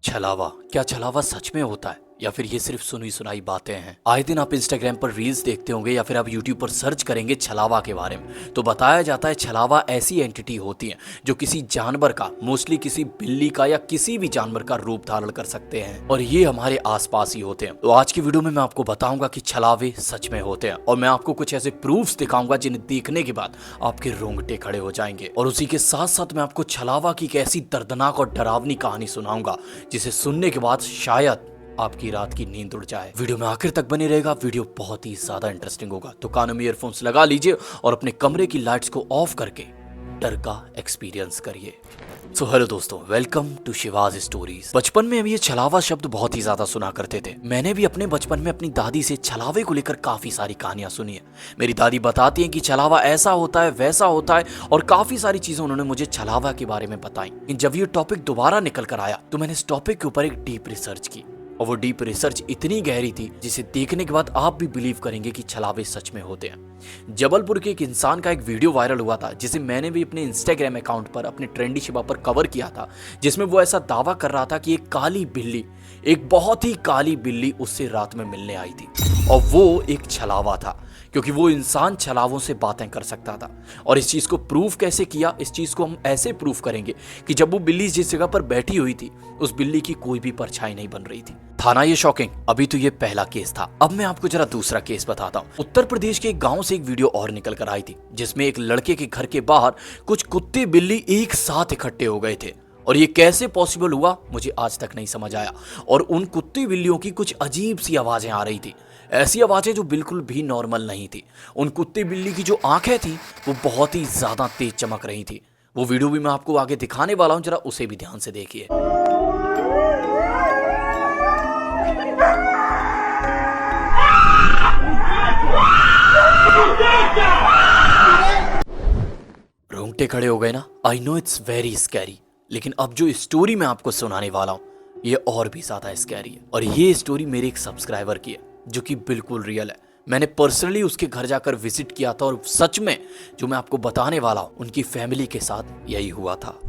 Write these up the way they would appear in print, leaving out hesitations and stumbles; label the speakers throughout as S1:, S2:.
S1: छलावा, क्या छलावा सच में होता है या फिर ये सिर्फ सुनी सुनाई बातें हैं? आए दिन आप इंस्टाग्राम पर रील्स देखते होंगे या फिर आप यूट्यूब पर सर्च करेंगे छलावा के बारे में, तो बताया जाता है छलावा ऐसी एंटिटी होती है जो किसी जानवर का, मोस्टली किसी बिल्ली का या किसी भी जानवर का रूप धारण कर सकते हैं और ये हमारे आसपास ही होते हैं। तो आज की वीडियो में मैं आपको बताऊंगा कि छलावे सच में होते हैं और मैं आपको कुछ ऐसे प्रूफ्स दिखाऊंगा जिन्हें देखने के बाद आपके रोंगटे खड़े हो जाएंगे। और उसी के साथ साथ मैं आपको छलावा की एक ऐसी दर्दनाक और डरावनी कहानी सुनाऊंगा जिसे सुनने के बाद शायद आपकी रात की नींद उड़ जाए। वीडियो में आखिर तक बने रहेगा, वीडियो बहुत ही ज्यादा इंटरेस्टिंग होगा। तो कानों में ईयरफोन्स लगा लीजिए और अपने कमरे की लाइट्स को ऑफ करके डर का एक्सपीरियंस करिए। सो हेलो दोस्तों, वेलकम टू शिवाज स्टोरीज। बचपन में हम ये छलावा शब्द बहुत ही ज्यादा सुना करते थे। मैंने भी अपने बचपन में अपनी दादी से छलावे को लेकर काफी सारी कहानियां सुनी है। मेरी दादी बताती हैं कि छलावा ऐसा होता है, वैसा होता है और काफी सारी चीजें उन्होंने मुझे छलावा के बारे में बताई। जब ये टॉपिक दोबारा निकल कर आया तो मैंने इस टॉपिक के ऊपर एक डीप रिसर्च की और वो डीप रिसर्च इतनी गहरी थी जिसे देखने के बाद आप भी बिलीव करेंगे कि छलावे सच में होते हैं। जबलपुर के एक इंसान का एक वीडियो वायरल हुआ था जिसे मैंने भी अपने इंस्टाग्राम अकाउंट पर अपने ट्रेंडी शिवा पर कवर किया था, जिसमें वो ऐसा दावा कर रहा था कि एक काली बिल्ली, एक बहुत ही काली बिल्ली उससे रात में मिलने आई थी और वो एक छलावा था, क्योंकि वो इंसान छलावों से बातें कर सकता था। और इस चीज को प्रूफ कैसे किया? इस चीज को हम ऐसे प्रूफ करेंगे कि जब वो बिल्ली जिस जगह पर बैठी हुई थी उस बिल्ली की कोई भी परछाई नहीं बन रही थी। था ना ये शॉकिंग? अभी तो ये पहला केस था, अब मैं आपको जरा दूसरा केस बताता हूँ। उत्तर प्रदेश के एक गांव से एक वीडियो और निकल कर आई थी जिसमें एक लड़के के घर के बाहर कुछ कुत्ते बिल्ली एक साथ इकट्ठे हो गए थे और ये कैसे पॉसिबल हुआ मुझे आज तक नहीं समझ आया। और उन कुत्ते बिल्लियों की कुछ अजीब सी आवाजें आ रही थी, ऐसी आवाजें जो बिल्कुल भी नॉर्मल नहीं थी। उन कुत्ते बिल्ली की जो आंखें थी वो बहुत ही ज्यादा तेज चमक रही थी। वो वीडियो भी मैं आपको आगे दिखाने वाला हूं, जरा उसे भी ध्यान से देखिए। रोंगटे खड़े हो गए ना? I know it's very scary, लेकिन अब जो स्टोरी मैं आपको सुनाने वाला हूं ये और भी ज्यादा स्कैरी है। और ये स्टोरी मेरे एक सब्सक्राइबर की है जो कि बिल्कुल रियल है। मैंने पर्सनली उसके घर जाकर विजिट किया था और सच में जो मैं आपको बताने वाला हूं उनकी फैमिली के साथ यही हुआ था।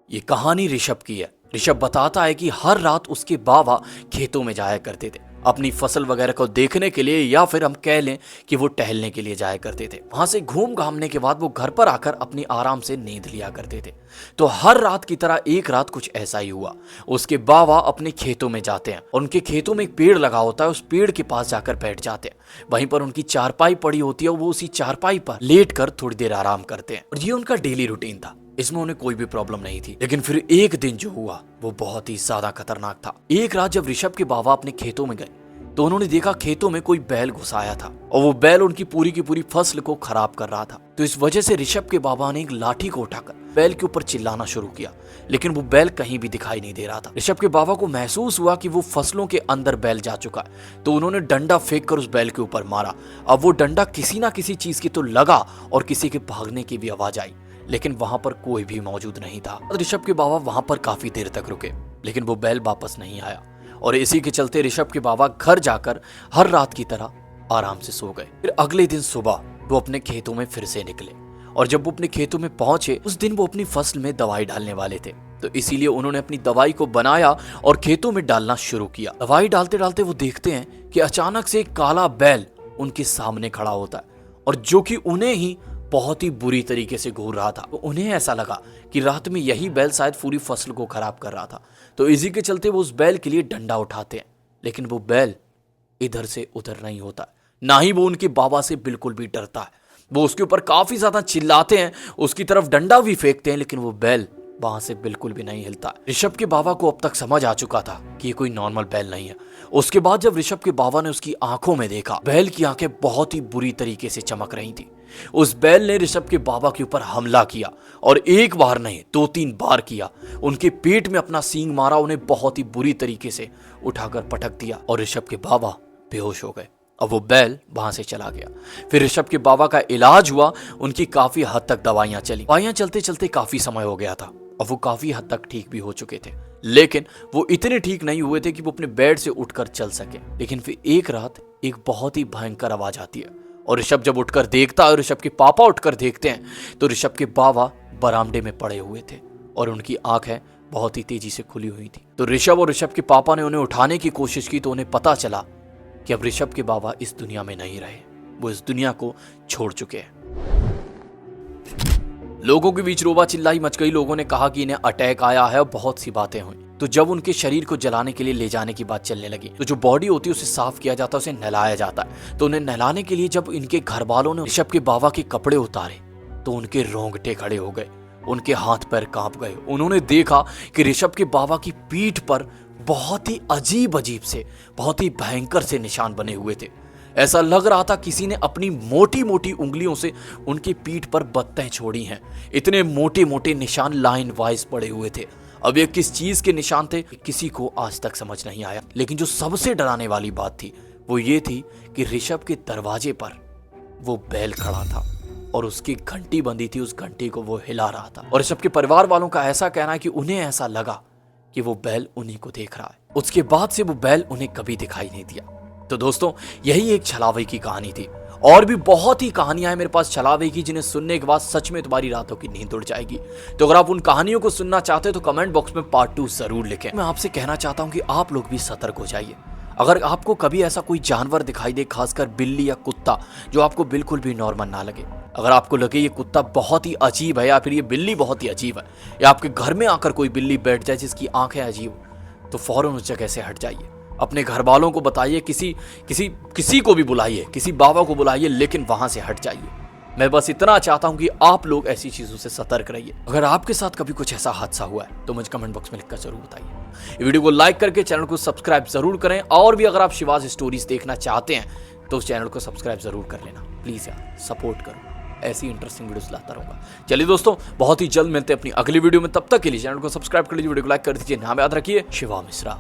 S1: ये कहानी ऋषभ की है। ऋषभ बताता है कि हर रात उसके बाबा खेतों में जाया करते थे अपनी फसल वगैरह को देखने के लिए, या फिर हम कह लें कि वो टहलने के लिए जाया करते थे। वहां से घूम घामने के बाद वो घर पर आकर अपनी आराम से नींद लिया करते थे। तो हर रात की तरह एक रात कुछ ऐसा ही हुआ। उसके बाबा अपने खेतों में जाते हैं और उनके खेतों में एक पेड़ लगा होता है, उस पेड़ के पास जाकर बैठ जाते हैं। वहीं पर उनकी चारपाई पड़ी होती है, वो उसी चारपाई पर लेट कर थोड़ी देर आराम करते हैं और ये उनका डेली रूटीन था। इसमें उन्हें कोई भी प्रॉब्लम नहीं थी। लेकिन फिर एक दिन जो हुआ वो बहुत ही ज्यादा खतरनाक था। एक रात जब ऋषभ के बाबा अपने खेतों में गए तो उन्होंने देखा खेतों में कोई बैल घुस आया था और वो बैल उनकी पूरी की पूरी फसल को खराब कर रहा था। तो इस वजह से ऋषभ के बाबा ने एक लाठी को उठाकर बैल के ऊपर चिल्लाना शुरू किया, लेकिन वो बैल कहीं भी दिखाई नहीं दे रहा था। ऋषभ के बाबा को महसूस हुआ कि वो फसलों के अंदर बैल जा चुका है, तो उन्होंने डंडा फेंक कर उस बैल के ऊपर मारा। अब वो डंडा किसी ना किसी चीज की तो लगा और किसी के भागने की भी आवाज आई, लेकिन वहां पर कोई भी मौजूद नहीं था। ऋषभ के बाबा वहां पर काफी देर तक रुके, लेकिन वो बैल वापस नहीं आया और इसी के चलते ऋषभ के बाबा घर जाकर हर रात की तरह आराम से सो गए। फिर अगले दिन सुबह वो अपने खेतों में फिर से निकले और जब वो अपने खेतों में पहुंचे उस दिन वो अपनी फसल में दवाई डालने वाले थे, तो इसीलिए उन्होंने अपनी दवाई को बनाया और खेतों में डालना शुरू किया। दवाई डालते डालते वो देखते हैं कि अचानक से एक काला बैल उनके सामने खड़ा होता है और जो कि उन्हें ही बहुत ही बुरी तरीके से घूर रहा था। तो उन्हें ऐसा लगा कि रात में यही बैल शायद पूरी फसल को खराब कर रहा था, तो इसी के चलते वो उस बैल के लिए डंडा उठाते हैं, लेकिन वो बैल इधर से उधर नहीं होता, ना ही वो उनके बाबा से बिल्कुल भी डरता है। वो उसके ऊपर काफी ज्यादा चिल्लाते हैं, उसकी तरफ डंडा भी फेंकते हैं, लेकिन वो बैल वहां से बिल्कुल भी नहीं हिलता। ऋषभ के बाबा को अब तक समझ आ चुका था कि ये कोई नॉर्मल बैल नहीं है। उसके बाद जब ऋषभ के बाबा ने उसकी आंखों में देखा, बैल की आंखें बहुत ही बुरी तरीके से चमक रही थी। उस बैल ने ऋषभ के बाबा के ऊपर हमला किया और एक बार नहीं 2-3 बार किया। उनके पेट में अपना सींग मारा, उन्हें बहुत ही बुरी तरीके से उठाकर पटक दिया और ऋषभ के बाबा बेहोश हो गए। अब वो बैल वहां से चला गया। फिर ऋषभ के बाबा का इलाज हुआ, उनकी काफी हद तक दवाइयां चली। दवाइयां चलते चलते काफी समय हो गया था और वो काफी हद तक ठीक भी हो चुके थे, लेकिन वो इतने ठीक नहीं हुए थे कि वो अपने बेड से उठकर चल सके। लेकिन फिर एक रात एक बहुत ही भयंकर आवाज आती है और ऋषभ जब उठकर देखता है और ऋषभ के पापा उठकर देखते हैं तो ऋषभ के बाबा बरामदे में पड़े हुए थे और उनकी आंखें बहुत ही तेजी से खुली हुई थी। तो ऋषभ और ऋषभ के पापा ने उन्हें उठाने की कोशिश की तो उन्हें पता चला कि अब ऋषभ के बाबा इस दुनिया में नहीं रहे, वो इस दुनिया को छोड़ चुके हैं। लोगों के बीच रोबा चिल्लाई मच गई। लोगों ने कहा कि इन्हें अटैक आया है और बहुत सी बातें हुई। तो जब उनके शरीर को जलाने के लिए ले जाने की बात चलने लगी तो जो बॉडी होती है उसे साफ किया जाता है, उसे नहलाया जाता है। तो उन्हें नहलाने के लिए जब इनके घर वालों ने ऋषभ के बाबा के कपड़े उतारे तो उनके रोंगटे खड़े हो गए, उनके हाथ पैर कांप गए। उन्होंने देखा कि ऋषभ के बाबा की पीठ पर बहुत ही अजीब से, बहुत ही भयंकर से निशान बने हुए थे। ऐसा लग रहा था किसी ने अपनी मोटी मोटी उंगलियों से उनकी पीठ पर बत्तें छोड़ी हैं। इतने मोटे मोटे निशान लाइन वाइज पड़े हुए थे। अब ये किस चीज के निशान थे किसी को आज तक समझ नहीं आया। लेकिन जो सबसे डराने वाली बात थी वो ये थी कि ऋषभ के दरवाजे पर वो बैल खड़ा था और उसकी घंटी बंधी थी, उस घंटी को वो हिला रहा था। और ऋषभ के परिवार वालों का ऐसा कहना है कि उन्हें ऐसा लगा कि वो बैल उन्हीं को देख रहा है। उसके बाद से वो बैल उन्हें कभी दिखाई नहीं दिया। तो दोस्तों यही एक छलावे की कहानी थी। और भी बहुत ही कहानियां हैं मेरे पास छलावे की जिन्हें सुनने के बाद सच में तुम्हारी रातों की नींद उड़ जाएगी। तो अगर आप उन कहानियों को सुनना चाहते हो तो कमेंट बॉक्स में पार्ट 2 जरूर लिखें। मैं आपसे कहना चाहता हूं कि आप लोग भी सतर्क हो जाइए। अगर आपको कभी ऐसा कोई जानवर दिखाई दे, खासकर बिल्ली या कुत्ता जो आपको बिल्कुल भी नॉर्मल ना लगे, अगर आपको लगे ये कुत्ता बहुत ही अजीब है या फिर ये बिल्ली बहुत ही अजीब है, या आपके घर में आकर कोई बिल्ली बैठ जाए जिसकी आंखें अजीब, तो फौरन उस जगह से हट जाइए। अपने घर वालों को बताइए, किसी को भी बुलाइए, किसी बाबा को बुलाइए, लेकिन वहां से हट जाइए। मैं बस इतना चाहता हूं कि आप लोग ऐसी चीजों से सतर्क रहिए। अगर आपके साथ कभी कुछ ऐसा हादसा हुआ है तो मुझे कमेंट बॉक्स में लिखकर जरूर बताइए। वीडियो को लाइक करके चैनल को सब्सक्राइब जरूर करें। और भी अगर आप शिवाज स्टोरीज देखना चाहते हैं तो उस चैनल को सब्सक्राइब जरूर कर लेना। प्लीज यार सपोर्ट करो, ऐसी इंटरेस्टिंग वीडियोस लाता रहूंगा। चलिए दोस्तों, बहुत ही जल्द मिलते हैं अपनी अगली वीडियो में। तब तक के लिए चैनल को सब्सक्राइब कर लीजिए, वीडियो को लाइक कर दीजिए। नाम याद रखिए, शिवा मिश्रा।